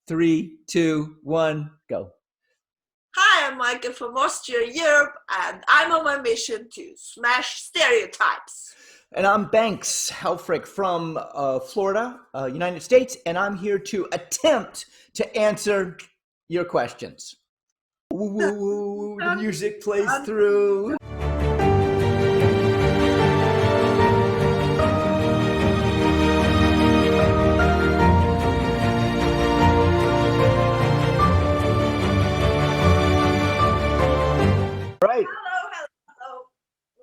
3, 2, 1, go. Hi, I'm Mijke from Austria, Europe, and I'm on my mission to smash stereotypes. And I'm Banks Helfrich from Florida, United States, and I'm here to attempt to answer your questions. Woo, woo, woo, the music plays through. Right. Hello.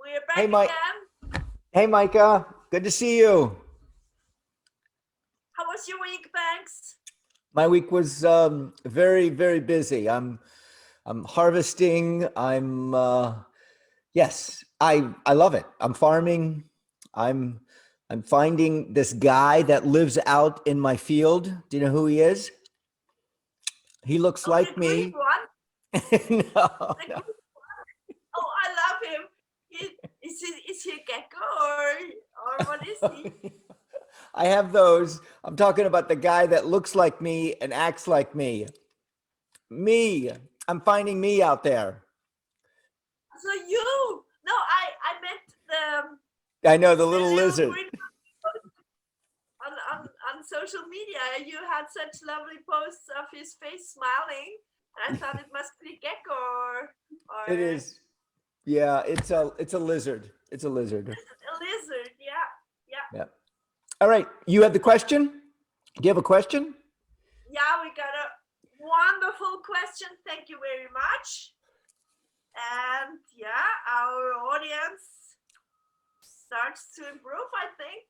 We're back Hey, Mike. again. Hey, Micah. Good to see you. How was your week, Banks? My week was very, very busy. I'm harvesting. Yes, I love it. I'm farming. I'm finding this guy that lives out in my field. Do you know who he is? He looks like the me. green one? No. Oh, I love him. Is he a gecko or what is he? I have those. I'm talking about the guy that looks like me and acts like me. Me. I'm finding me out there. So you? No, I meant the. I know, the little lizard. On social media, you had such lovely posts of his face smiling, and I thought it must be a gecko or It is. Yeah, it's a lizard. It's a lizard. a lizard. Yeah. All right, you have the question? Do you have a question? Yeah, we got a wonderful question. Thank you very much. And yeah, our audience starts to improve, I think.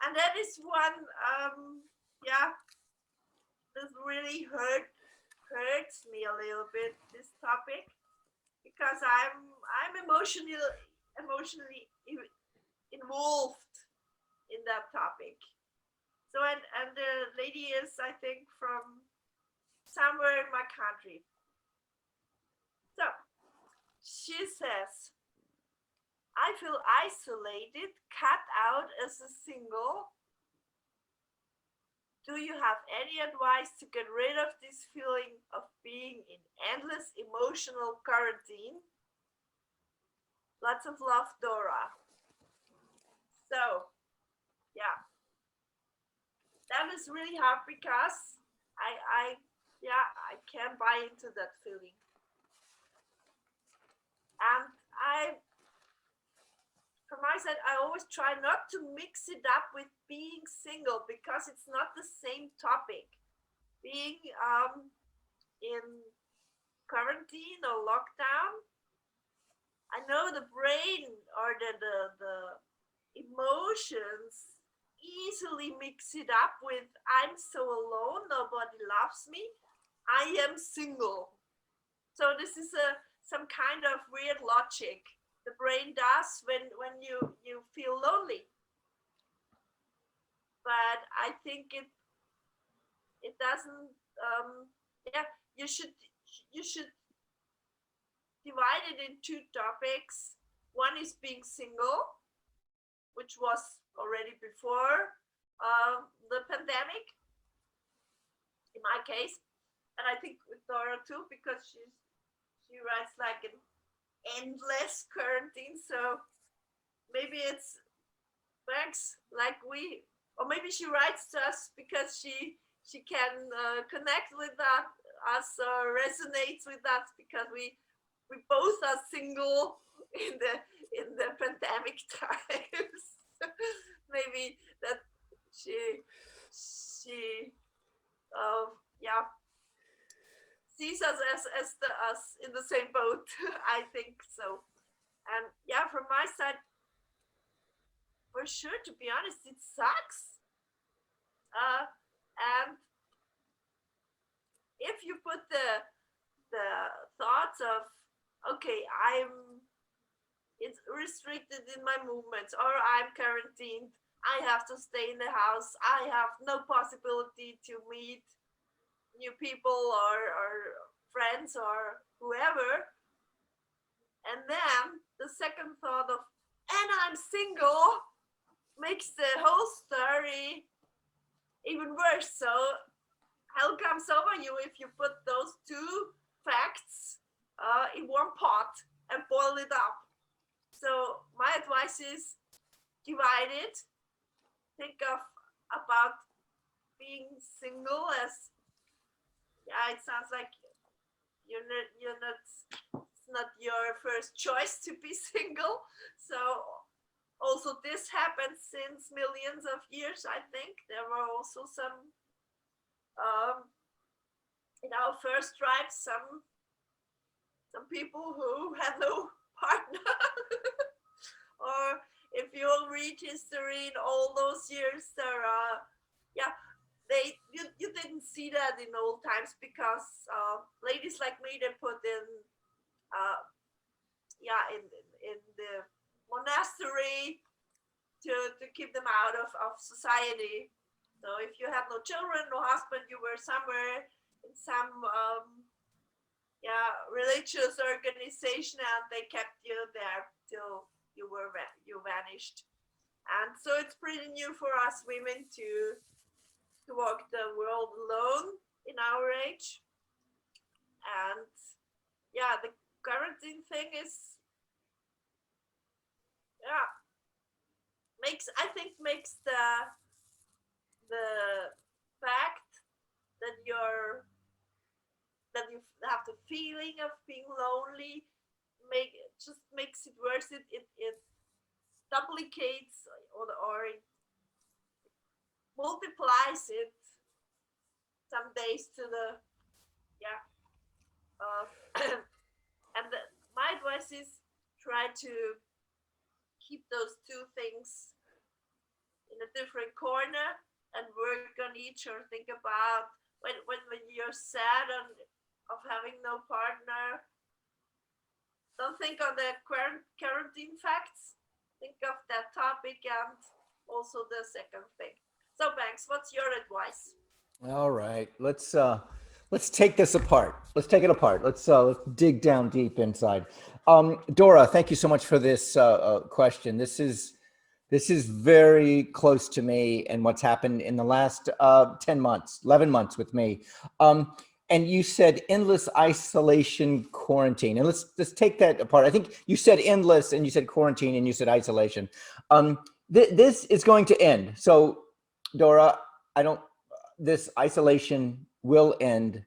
And that is one, this really hurts me a little bit, this topic, because I'm emotionally involved in that topic. So and the lady is, I think, from somewhere in my country. So she says, I feel isolated, cut out as a single. Do you have any advice to get rid of this feeling of being in endless emotional quarantine? Lots of love, Dora. So, yeah, that is really hard because I can't buy into that feeling. And from my side, I always try not to mix it up with being single because it's not the same topic. Being in quarantine or lockdown, I know the brain or the emotions easily mix it up with I'm so alone, nobody loves me, I am single. So this is some kind of weird logic the brain does when you feel lonely. But I think it doesn't. Yeah, you should divide it in two topics. One is being single, which was already before the pandemic, in my case, and I think with Dora too, because she writes like an endless quarantine. So maybe it's Banks like we, or maybe she writes to us because she can connect with that us or resonates with us because we both are single in the pandemic times. Maybe that she yeah sees us as in the same boat. I think so. And yeah, from my side, for sure, to be honest, it sucks. And if you put the thoughts of okay, it's restricted in my movements, or I'm quarantined, I have to stay in the house, I have no possibility to meet new people or friends or whoever. And then the second thought of and I'm single makes the whole story even worse. So hell comes over you if you put those two facts in one pot and boil it up. So my advice is divide it. Think of about being single as, yeah, it sounds like you're not, it's not your first choice to be single. So also this happened since millions of years. I think there were also some in our first tribes some people who had no partner. Or if you read history in all those years, there are, yeah, you didn't see that in old times because ladies like me, they put in uh, yeah, in the monastery to keep them out of society. So if you had no children, no husband, you were somewhere in some yeah, religious organization, and they kept you there till you vanished. And so it's pretty new for us women to walk the world alone in our age. And yeah, the quarantine thing is, yeah, makes, I think makes the fact that you have the feeling of being lonely make just makes it worse. It duplicates, or it multiplies it some days to the, yeah, uh, and my advice is try to keep those two things in a different corner and work on each, or think about when you're sad and of having no partner, don't think on the quarantine facts, think of that topic and also the second thing. So Banks, what's your advice? All right, let's take this apart. Let's take it apart. Let's dig down deep inside. Dora, thank you so much for this question. This is very close to me and what's happened in the last 10 months, 11 months with me. And you said endless isolation quarantine. And let's take that apart. I think you said endless and you said quarantine and you said isolation. This is going to end. So, Dora, I don't, this isolation will end,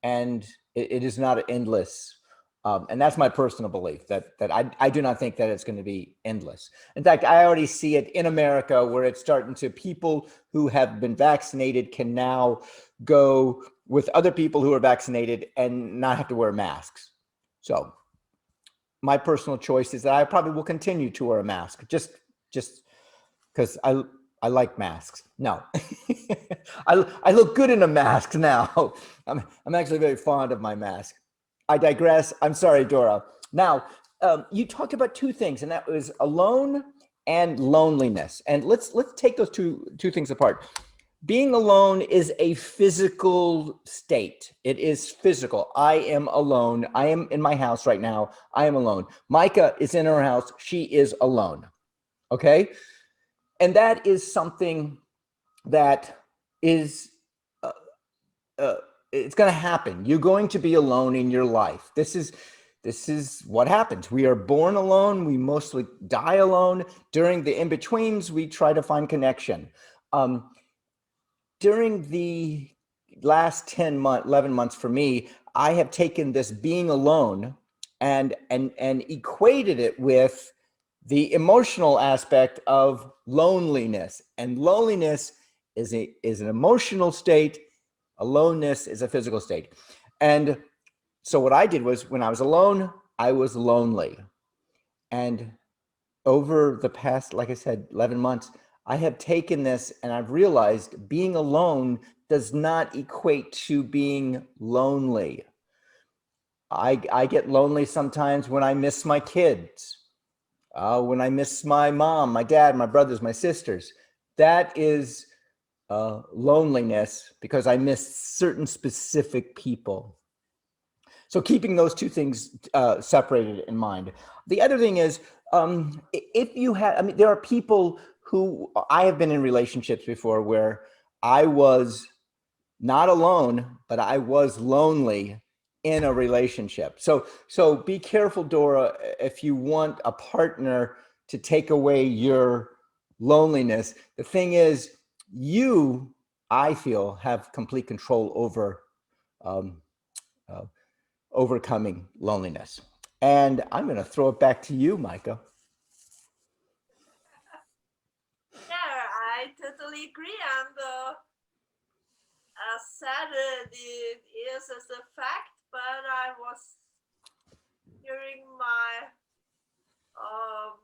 and it is not endless. And that's my personal belief, that I do not think that it's going to be endless. In fact, I already see it in America where it's starting to, people who have been vaccinated can now go with other people who are vaccinated and not have to wear masks. So my personal choice is that I probably will continue to wear a mask, just because I like masks. No, I look good in a mask now. I'm actually very fond of my mask. I digress. I'm sorry, Dora. Now, you talked about two things, and that was alone and loneliness. And let's take those two things apart. Being alone is a physical state. It is physical. I am alone. I am in my house right now. I am alone. Mijke is in her house. She is alone. Okay? And that is something that is it's going to happen. You're going to be alone in your life. This is what happens. We are born alone. We mostly die alone. During the in-betweens, we try to find connection. During the last 11 months for me, I have taken this being alone and equated it with the emotional aspect of loneliness. And loneliness is an emotional state. Aloneness is a physical state. And so what I did was, when I was alone, I was lonely. And over the past, like I said, 11 months, I have taken this and I've realized being alone does not equate to being lonely. I get lonely sometimes when I miss my kids, when I miss my mom, my dad, my brothers, my sisters. That is loneliness, because I miss certain specific people. So keeping those two things separated in mind. The other thing is, if you have, I mean, there are people who, I have been in relationships before where I was not alone, but I was lonely in a relationship. So be careful, Dora, if you want a partner to take away your loneliness. The thing is, you, I feel, have complete control over um, uh, overcoming loneliness. And I'm going to throw it back to you, Mijke. Yeah, I totally agree. And as said, it is as a fact, but I was during my um,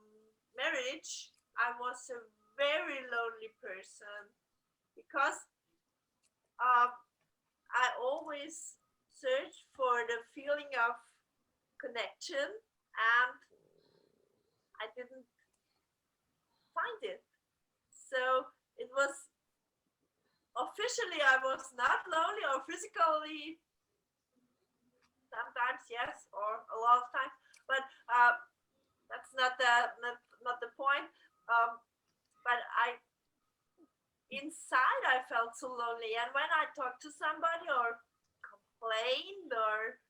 marriage, I was a very lonely person because um, I always searched for the feeling of connection and I didn't find it. So it was officially I was not lonely or physically sometimes yes or a lot of times, but that's not the point. Um, but I inside I felt so lonely, and when I talked to somebody or complained or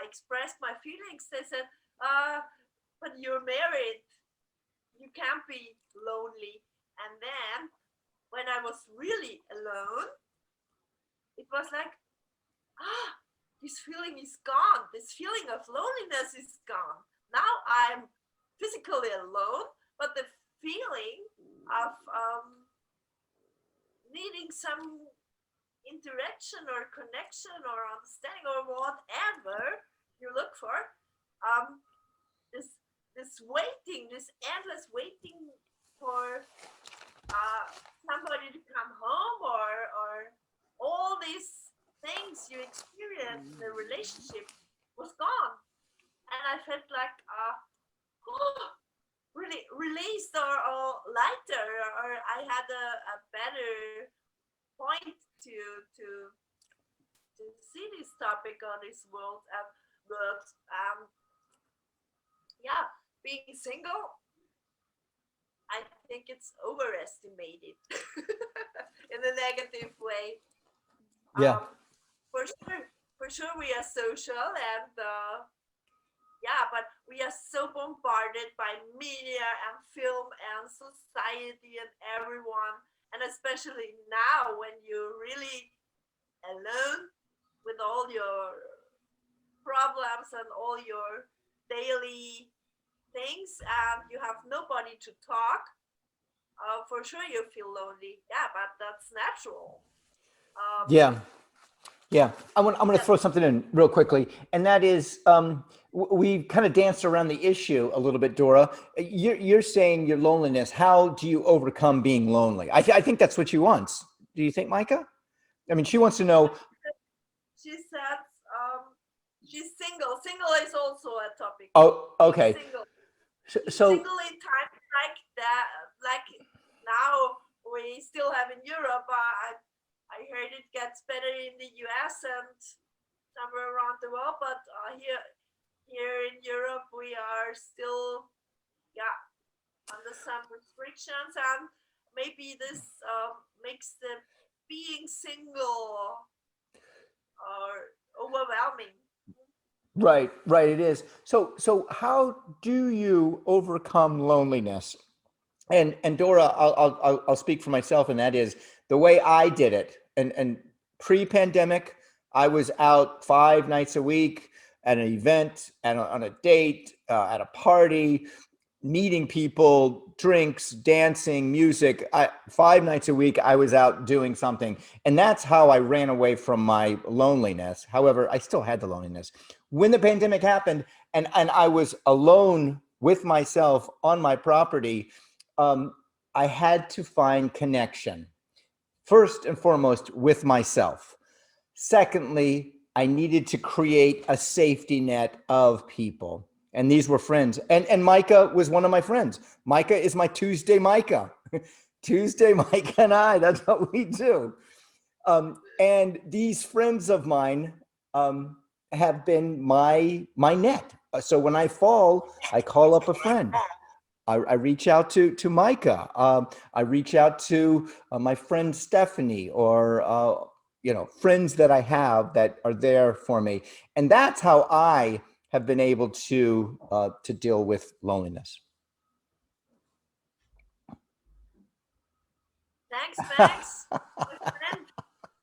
expressed my feelings, they said, "But you're married, you can't be lonely." And then when I was really alone, it was like, this feeling is gone. This feeling of loneliness is gone. Now I'm physically alone, but the feeling of needing some interaction or connection or understanding or whatever you look for, um, this this waiting, this endless waiting for uh, somebody to come home or all these things you experience in a relationship was gone, and I felt like really released or lighter, or I had a better point to to see this topic on this world. But yeah, being single, I think it's overestimated in a negative way. Yeah. For sure, for sure, we are social, and yeah, but we are so bombarded by media and film and society and everyone, and especially now when you're really alone with all your problems and all your daily things and you have nobody to talk, for sure you feel lonely. Yeah, but that's natural. Um, Yeah. Yeah, I'm going to yeah, throw something in real quickly, and that is we kind of danced around the issue a little bit, Dora. You're saying your loneliness. How do you overcome being lonely? I think that's what she wants. Do you think, Mijke? I mean, she wants to know. she said she's single. Single is also a topic. Oh, Being okay. single. Being So single in times like that, like now we still have in Europe. I heard it gets better in the US and somewhere around the world, but here in Europe we are still yeah under some restrictions, and maybe this makes the being single or overwhelming. right, right, it is. So how do you overcome loneliness? And Dora, I'll speak for myself, and that is the way I did it. And pre-pandemic, I was out 5 nights a week at an event, and on a date, at a party, meeting people, drinks, dancing, music. 5 nights a week, I was out doing something, and that's how I ran away from my loneliness. However, I still had the loneliness when the pandemic happened, and I was alone with myself on my property. um, I had to find connection, first and foremost, with myself. Secondly, I needed to create a safety net of people. And these were friends. And Mijke was one of my friends. Mijke is my Tuesday Mijke. Tuesday Mijke and I, that's what we do. And these friends of mine have been my net. So when I fall, I call up a friend. I reach out to Mijke. I reach out to my friend Stephanie, or friends that I have that are there for me, and that's how I have been able to deal with loneliness. Thanks, Max, my friend,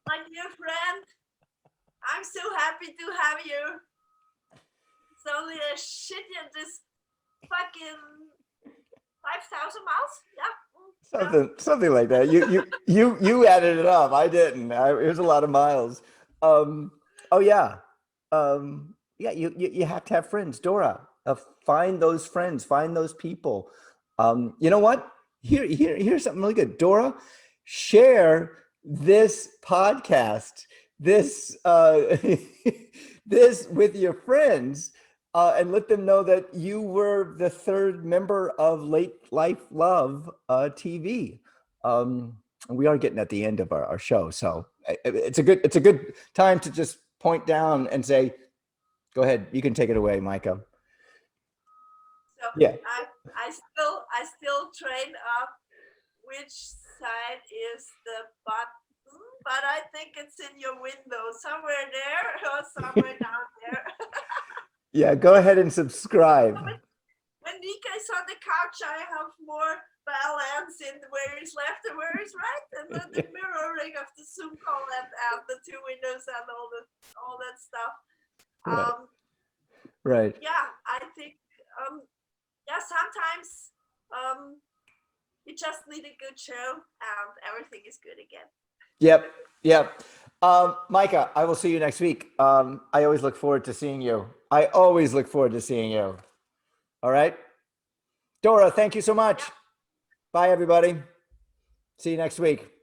my new friend. I'm so happy to have you. It's only a shit in this fucking 5,000 miles. Something like that. You added it up. I didn't. It was a lot of miles. Oh yeah. Yeah. You have to have friends, Dora. Find those friends. Find those people. You know what? Here's something really good, Dora. Share this podcast, this this with your friends, and let them know that you were the third member of Late Life Love TV. We are getting at the end of our show, so it's a good time to just point down and say, "Go ahead, you can take it away, Mijke." So Yeah. I still train up which side is the button, but I think it's in your window somewhere there or somewhere down there. Yeah, go ahead and subscribe. When Mijke is on the couch, I have more balance in where is left and where is right, and then the mirroring of the Zoom call and the two windows and all that stuff. Right. Yeah, I think yeah, sometimes you just need a good show and everything is good again. Yep. Mijke, I will see you next week. I always look forward to seeing you. All right. Dora, thank you so much. Bye, everybody. See you next week.